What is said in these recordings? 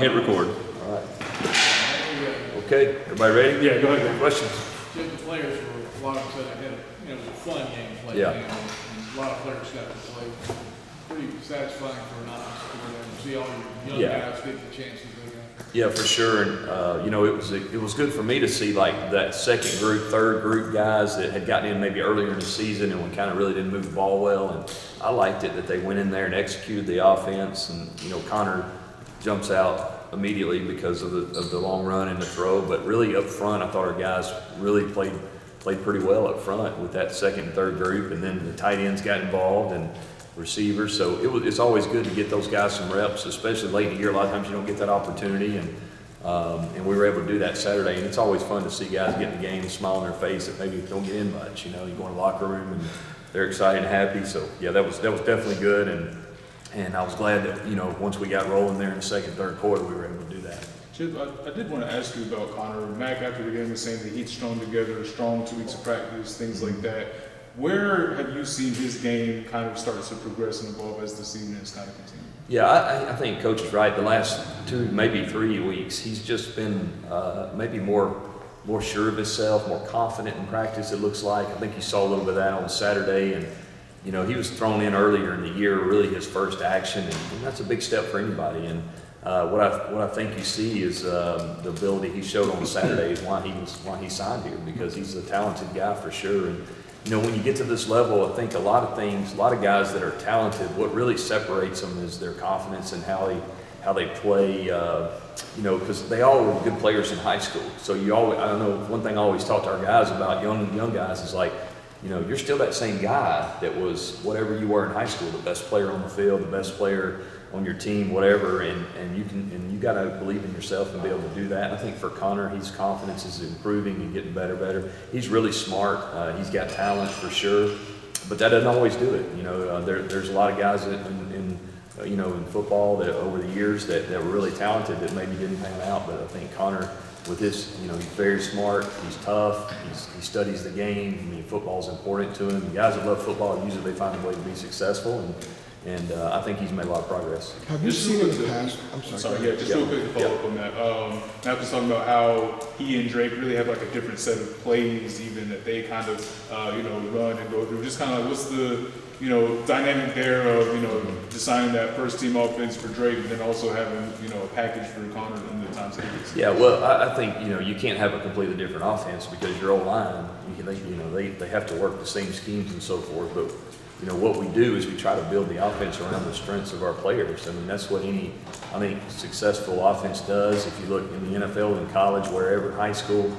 Hit record. All right. Okay, everybody ready? Yeah, go ahead. Questions? The players were, a lot of them said it was a fun game to play. Yeah. And a lot of players got to play. Pretty satisfying for an honest to see all your young guys get the chances they got. Yeah, for sure. And it was good for me to see like that second group, third group guys that had gotten in maybe earlier in the season and we kind of really didn't move the ball well. And I liked it that they went in there and executed the offense. And Connor jumps out immediately because of the long run and the throw, but really up front, I thought our guys really played pretty well up front with that second and third group, and then the tight ends got involved and receivers. So it's always good to get those guys some reps, especially late in the year. A lot of times you don't get that opportunity, and we were able to do that Saturday. And it's always fun to see guys get in the game and smile on their face that maybe don't get in much. You go in the locker room and they're excited and happy. So yeah, that was definitely good. And I was glad that, once we got rolling there in the second, third quarter, we were able to do that. Chip, I did want to ask you about Connor. Mac, after the game, was saying that he's strung together, strong 2 weeks of practice, things like that. Where have you seen his game kind of start to progress and evolve as the season has kind of continued? Yeah, I think Coach is right. The last 2, maybe 3 weeks, he's just been maybe more sure of himself, more confident in practice, it looks like. I think you saw a little bit of that on Saturday. And he was thrown in earlier in the year, really his first action, and that's a big step for anybody. And what I think you see is the ability he showed on Saturday is why he signed here, because he's a talented guy for sure. And when you get to this level, I think a lot of guys that are talented, what really separates them is their confidence and how they play. Because they all were good players in high school. So I don't know, one thing I always talk to our guys about, young guys, is like, you're still that same guy that was whatever you were in high school, the best player on the field, the best player on your team, whatever, and you got to believe in yourself and be able to do that. And I think for Connor, his confidence is improving and getting better. He's really smart. He's got talent for sure, but that doesn't always do it. There's a lot of guys in football that over the years that were really talented that maybe didn't pan out. But I think Connor, with his, he's very smart, he's tough, he studies the game. I mean, football's important to him. The guys that love football, usually they find a way to be successful, and I think he's made a lot of progress. Have you seen in the past? I'm sorry. Just real quick to follow up on that. Matt was talking about how he and Drake really have like a different set of plays, even that they kind of run and go through. Just kind of like, what's the dynamic there of designing that first team offense for Drake, and then also having a package for Connor in the times that he gets. Yeah, well, I think you can't have a completely different offense because your O-line, they have to work the same schemes and so forth. But what we do is we try to build the offense around the strengths of our players. I mean, that's what any successful offense does. If you look in the NFL, in college, wherever, high school,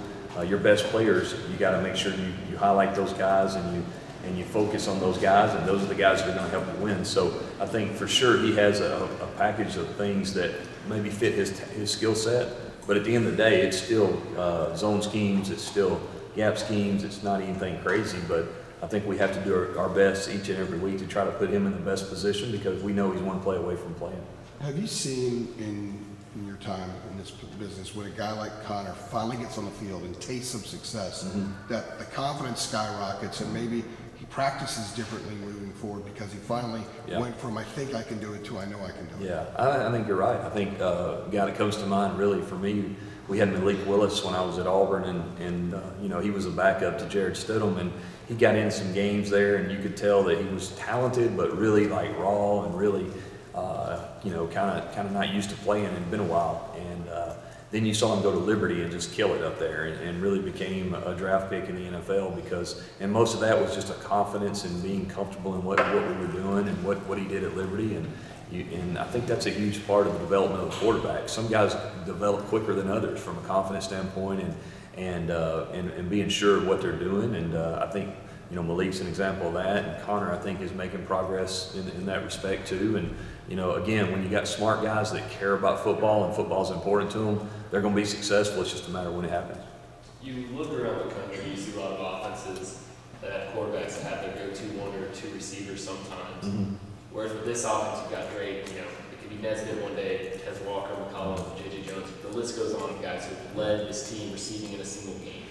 your best players, you got to make sure you highlight those guys and you focus on those guys, and those are the guys that are going to help you win. So I think for sure he has a package of things that maybe fit his skill set, but at the end of the day, it's still zone schemes, it's still gap schemes, it's not anything crazy, but I think we have to do our best each and every week to try to put him in the best position because we know he's one play away from playing. Have you seen in your time in this business when a guy like Connor finally gets on the field and tastes some success, that the confidence skyrockets and maybe he practices differently moving forward because he finally went from I think I can do it to I know I can do it? Yeah, I think you're right. I think a guy that comes to mind really for me, we had Malik Willis when I was at Auburn, and he was a backup to Jared Stidham, and he got in some games there, and you could tell that he was talented, but really like raw and really, kind of not used to playing. It'd been a while, and then you saw him go to Liberty and just kill it up there, and really became a draft pick in the NFL and most of that was just a confidence in being comfortable in what we were doing and what he did at Liberty, and I think that's a huge part of the development of the quarterback. Some guys develop quicker than others from a confidence standpoint and being sure of what they're doing. And I think Malik's an example of that, and Connor I think is making progress in that respect too. And again, when you got smart guys that care about football and football's important to them, they're going to be successful. It's just a matter of when it happens. You look around the country, you see a lot of offenses that have quarterbacks that have their go-to 1 or 2 receivers sometimes. Mm-hmm. Whereas with this offense, you've got Drake, it could be Nesbitt one day, Tez Walker, McCollum, J.J. Jones. The list goes on of guys who've led this team receiving in a single game.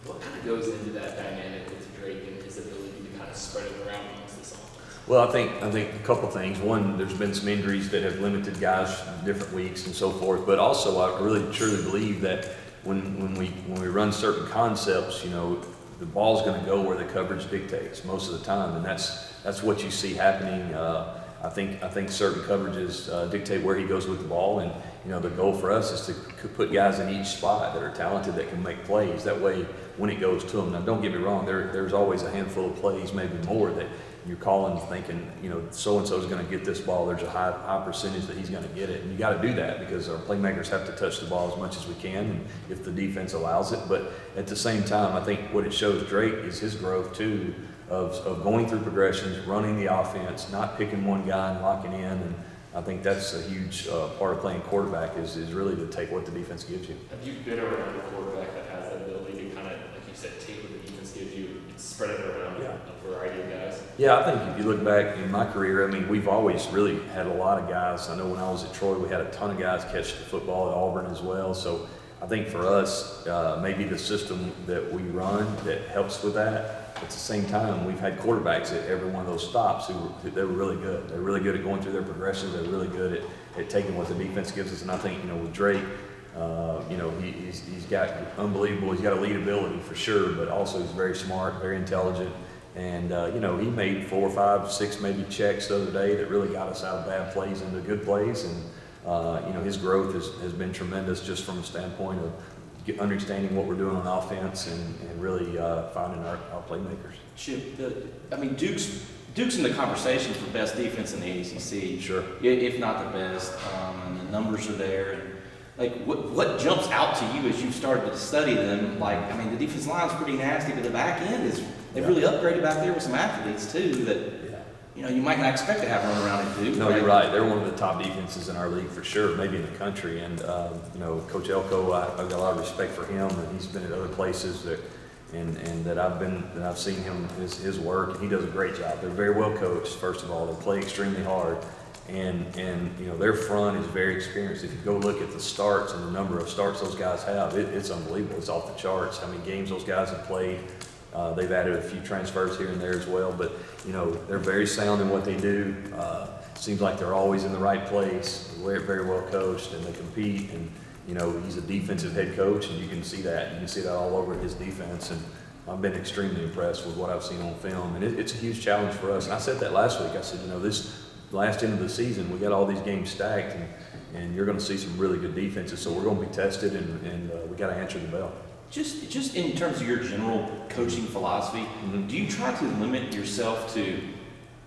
What kind of goes into that dynamic with Drake and his ability to kind of spread it around amongst this offense? Well, I think a couple things. One, there's been some injuries that have limited guys different weeks and so forth. But also, I really truly believe that when we run certain concepts, you know, the ball's going to go where the coverage dictates most of the time, and that's what you see happening. I think certain coverages dictate where he goes with the ball, and you know, the goal for us is to put guys in each spot that are talented that can make plays. That way, when it goes to them, now don't get me wrong, there's always a handful of plays, maybe more, that you're calling thinking, you know, so and so is going to get this ball. There's a high percentage that he's going to get it, and you got to do that because our playmakers have to touch the ball as much as we can, and if the defense allows it. But at the same time, I think what it shows Drake is his growth too, of going through progressions, running the offense, not picking one guy and locking in. And I think that's a huge part of playing quarterback is really to take what the defense gives you. Have you been around a quarterback that has that ability to kind of, like you said, take what the defense gives you and spread it around a variety of guys? Yeah, I think if you look back in my career, I mean, we've always really had a lot of guys. I know when I was at Troy, we had a ton of guys catch the football at Auburn as well. So I think for us, maybe the system that we run that helps with that. At the same time, we've had quarterbacks at every one of those stops they were really good. They're really good at going through their progressions. They're really good at taking what the defense gives us. And I think, you know, with Drake, you know, he's got unbelievable. He's got elite ability for sure, but also he's very smart, very intelligent. And, you know, he made 4, 5, 6 maybe checks the other day that really got us out of bad plays into good plays. And, you know, his growth has been tremendous just from a standpoint of understanding what we're doing on offense and really finding our playmakers. Chip, I mean, Duke's in the conversation for best defense in the ACC. Sure. If not the best, and the numbers are there. And like, what jumps out to you as you've started to study them? Like, I mean, the defensive line's pretty nasty, but the back end they've really upgraded back there with some athletes too that, you know, you might not expect to have run around in Duke. No, you're right. They're one of the top defenses in our league for sure, maybe in the country. And, you know, Coach Elko, I've got a lot of respect for him, and he's been at other places that I've seen his work, and he does a great job. They're very well coached, first of all. They play extremely hard. And you know, their front is very experienced. If you go look at the starts and the number of starts those guys have, it's unbelievable. It's off the charts how many games those guys have played. They've added a few transfers here and there as well, but you know, they're very sound in what they do. Seems like they're always in the right place. They're very well coached, and they compete. And you know, he's a defensive head coach, and you can see that. You can see that all over his defense. And I've been extremely impressed with what I've seen on film. And it's a huge challenge for us. And I said that last week. I said, you know, this last end of the season, we got all these games stacked, and you're going to see some really good defenses. So we're going to be tested, and we got to answer the bell. Just in terms of your general coaching philosophy, do you try to limit yourself to,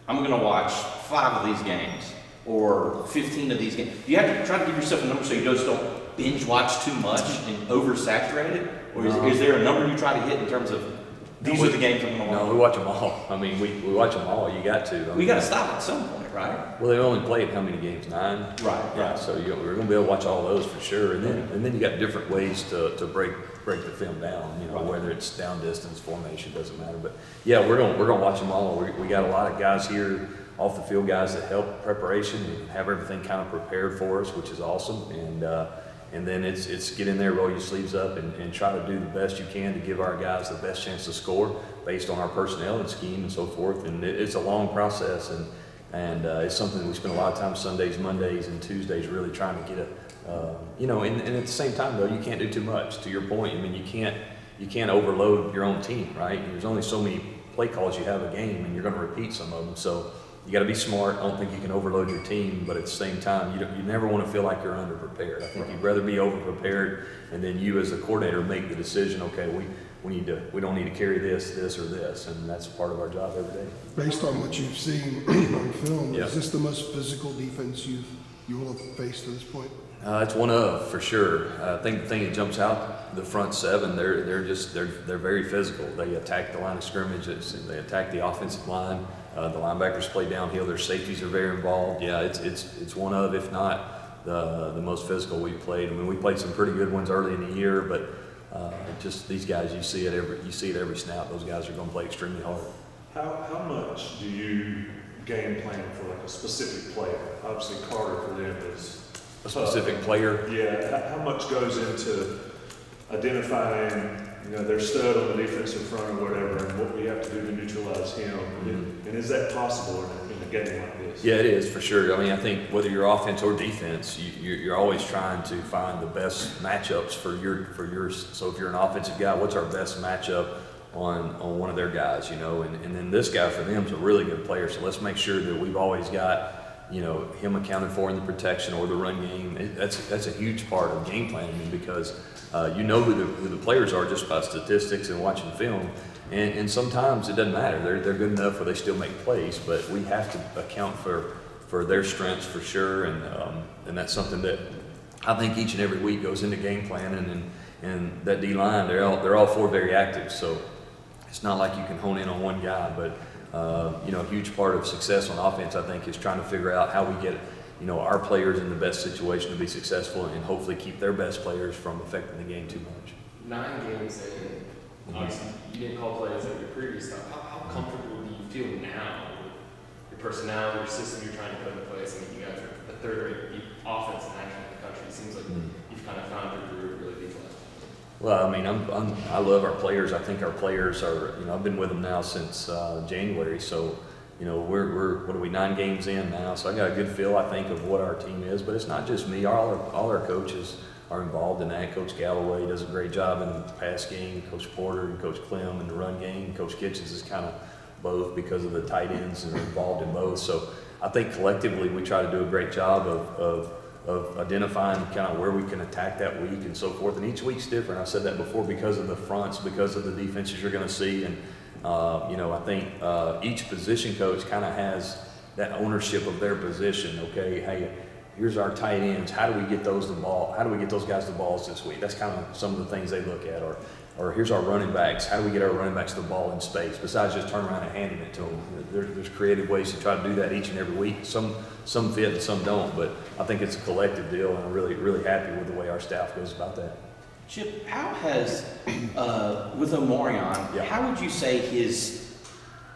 I'm going to watch 5 of these games or 15 of these games? Do you have to try to give yourself a number so you just don't binge watch too much and oversaturate it? Or is there a number you try to hit in terms of, these are the games I'm going to watch? No, we watch them all. I mean, we watch them all. You got to. We got to stop at some point, right? Well, they only played how many games? 9. Right. So we're going to be able to watch all those for sure. And then you got different ways to break the film down. You know, whether it's down distance, formation, doesn't matter. But yeah, we're going to watch them all. We got a lot of guys here, off the field guys that help preparation and have everything kind of prepared for us, which is awesome. And then it's get in there, roll your sleeves up, and try to do the best you can to give our guys the best chance to score based on our personnel and scheme and so forth. And it's a long process, and it's something that we spend a lot of time Sundays, Mondays, and Tuesdays really trying to get you know. And at the same time though, you can't do too much. To your point, I mean, you can't overload your own team, right? There's only so many play calls you have a game, and you're going to repeat some of them. So you got to be smart. I don't think you can overload your team, but at the same time, you never want to feel like you're underprepared. I think you'd rather be overprepared, and then you as a coordinator make the decision. Okay, we don't need to carry this, or this, and that's part of our job every day. Based on what you've seen on film, Yeah. is this the most physical defense you will have faced to this point? It's one of, for sure. I think the thing that jumps out, the front 7, they're very physical. They attack the line of scrimmages, and they attack the offensive line. The linebackers play downhill. Their safeties are very involved. Yeah, it's one of, if not the most physical we've played. I mean, we played some pretty good ones early in the year, but just these guys, you see it every snap. Those guys are going to play extremely hard. How much do you game plan for like a specific player? Obviously, Carter for them is A specific player. Yeah. How much goes into identifying, you know, their stud on the defensive front or whatever, and what we have to do to neutralize him? And is that possible in in a game like this. Yeah, it is for sure. I mean, I think whether you're offense or defense, you're always trying to find the best matchups for yours. So if you're an offensive guy, what's our best matchup on one of their guys, you know? And then this guy for them is a really good player. So let's make sure that we've always got, you know, him accounted for in the protection or the run game. That's a huge part of game planning because you know who the players are just by statistics and watching film. And sometimes it doesn't matter. They're good enough where they still make plays, but we have to account for their strengths for sure. And that's something that I think each and every week goes into game planning. And that D line, they're all four very active. So it's not like you can hone in on one guy. But you know, a huge part of success on offense, I think, is trying to figure out how we get, you know, our players in the best situation to be successful and hopefully keep their best players from affecting the game too much. 9 games in, obviously, you didn't call plays at your previous stuff. How comfortable do you feel now with your personnel, your system you're trying to put in place? I mean, you guys are the third-rate offense in the country. It seems like you've kind of found your groove really deeply. Well, I mean, I love our players. I think our players are, you know, I've been with them now since January, so, you know, we're what are we, 9 games in now, so I got a good feel, I think, of what our team is. But it's not just me. All our coaches are involved in that. Coach Galloway does a great job in the pass game. Coach Porter and Coach Clem in the run game. Coach Kitchens is kind of both because of the tight ends and are involved in both. So I think collectively we try to do a great job of identifying kind of where we can attack that week and so forth. And each week's different. I said that before because of the fronts, because of the defenses you're going to see. And, you know, I think each position coach kind of has that ownership of their position. Okay, hey, here's our tight ends. How do we get those the ball? How do we get those guys the balls this week? That's kind of some of the things they look at. Or here's our running backs. How do we get our running backs the ball in space besides just turning around and handing it to them? There's creative ways to try to do that each and every week. Some fit and some don't, but I think it's a collective deal, and I'm really, really happy with the way our staff goes about that. Chip, how has, with Omarion, Yeah. how would you say his,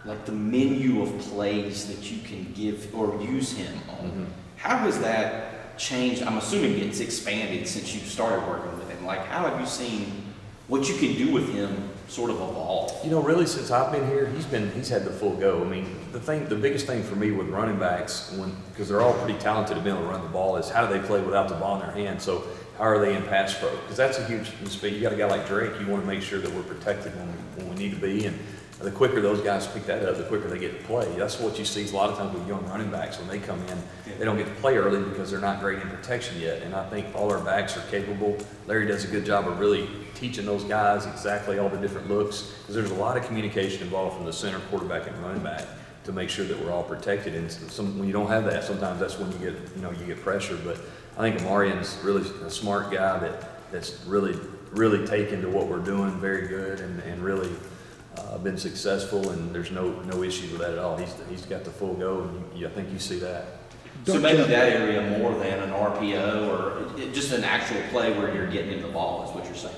like the menu of plays that you can give or use him on, how has that changed? I'm assuming it's expanded since you started working with him. Like, how have you seen what you can do with him sort of evolve? You know, really, since I've been here, he's had the full go. I mean, the biggest thing for me with running backs, because they're all pretty talented to be able to run the ball, is how do they play without the ball in their hand? So how are they in pass pro? Because that's a huge speed. You got a guy like Drake, you want to make sure that we're protected when we need to be, and the quicker those guys pick that up, the quicker they get to play. That's what you see a lot of times with young running backs. When they come in, they don't get to play early because they're not great in protection yet. And I think all our backs are capable. Larry does a good job of really teaching those guys exactly all the different looks, because there's a lot of communication involved from the center, quarterback, and running back to make sure that we're all protected. And when you don't have that, sometimes that's when you get pressure. But I think Omarion's really a smart guy that's really taken to what we're doing very good and really been successful, and there's no issues with that at all. He's got the full go, and I think you see that. So maybe that area more than an RPO or just an actual play where you're getting him the ball is what you're saying,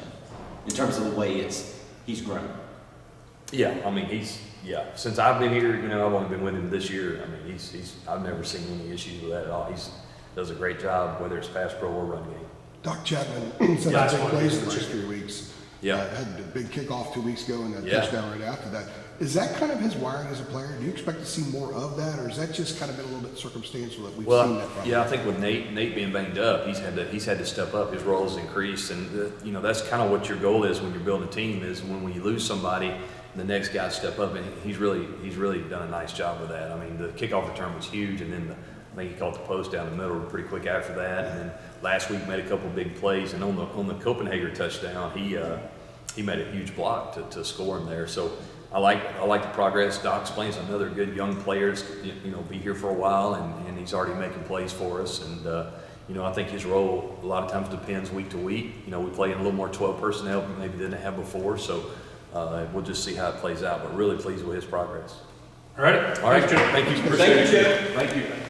in terms of the way he's grown. Yeah, I mean since I've been here, you know, I've only been with him this year. I mean, I've never seen any issues with that at all. Does a great job, whether it's pass pro or run game. Doc Chapman said that big plays the last 3 weeks. Yeah. Had a big kickoff 2 weeks ago and a Yeah. touchdown right after that. Is that kind of his wiring as a player? Do you expect to see more of that, or is that just kind of been a little bit circumstantial that we've seen that from him? Yeah, I think with Nate being banged up, he's had to step up. His role has increased, and you know, that's kind of what your goal is when you're building a team. Is when you lose somebody, the next guy step up, and he's really done a nice job with that. I mean, the kickoff return was huge, and then I think he caught the post down the middle pretty quick after that. And then last week made a couple big plays, and on the Copenhagen touchdown, he made a huge block to score him there. So I like the progress. Doc's playing another good young player, you know, be here for a while, and he's already making plays for us. And you know, I think his role a lot of times depends week to week. You know, we play in a little more 12 personnel maybe than they have before. So we'll just see how it plays out. But really pleased with his progress. All right. All right. Thank you. Appreciate it. Thank you, Chip. Thank you.